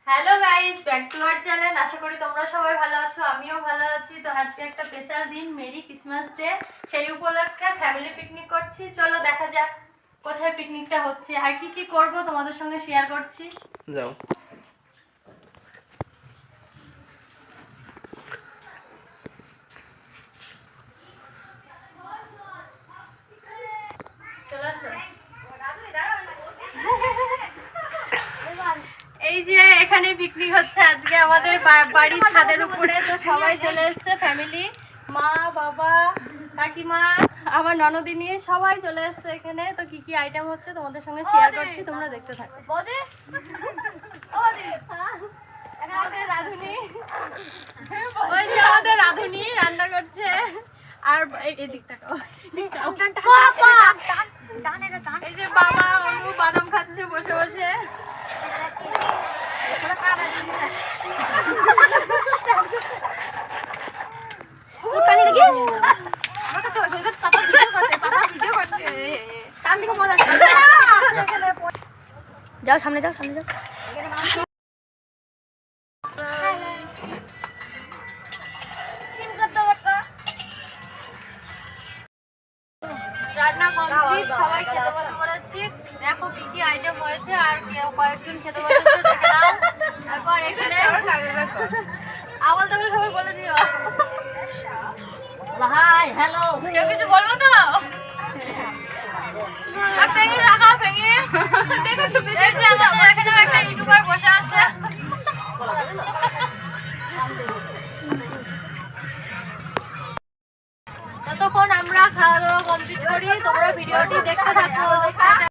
Hello guys, back to our channel. আশা করি তোমরা সবাই ভালো আছো, আমিও ভালো আছি। তো আজকে একটা স্পেশাল দিন, মেরি ক্রিসমাস ডে। সেই উপলক্ষে ফ্যামিলি পিকনিক করছি। চলো দেখা যাক কোথায় পিকনিকটা হচ্ছে আর কি কি করব তোমাদের সঙ্গে শেয়ার করছি। যাও। চলে আসো। এই যে এখানে পিকনিক হচ্ছে আজকে আমাদের বাড়ির ছাদের উপরে। তো সবাই চলে এসেছে, ফ্যামিলি, মা বাবা কাকিমা আমার ননদিনী সবাই চলে এসেছে এখানে। তো কি কি আইটেম হচ্ছে তোমাদের সঙ্গে শেয়ার করছি, তোমরা দেখতে থাকো। রাধুনি, ওই যে আমাদের রাধুনি রান্না করছে। আর এদিকটা এই যে বাবা অনু বাদাম খাচ্ছে বসে বসে। যাও সামনে যাও সামনে যাও। রান্না কমপ্লিট, সবাই খেতে বসে পড়েছি। দেখো কি কি আইটেম হয়েছে আর কয়েকজন খেতে বসেছে, দেখে নাও। তারপর এখানে আওয়াজ দেবে, সবাই বলে দিও হাই হ্যালো। কেউ কিছু বলবো তো? ফেঙি রাখো, ফেঙি।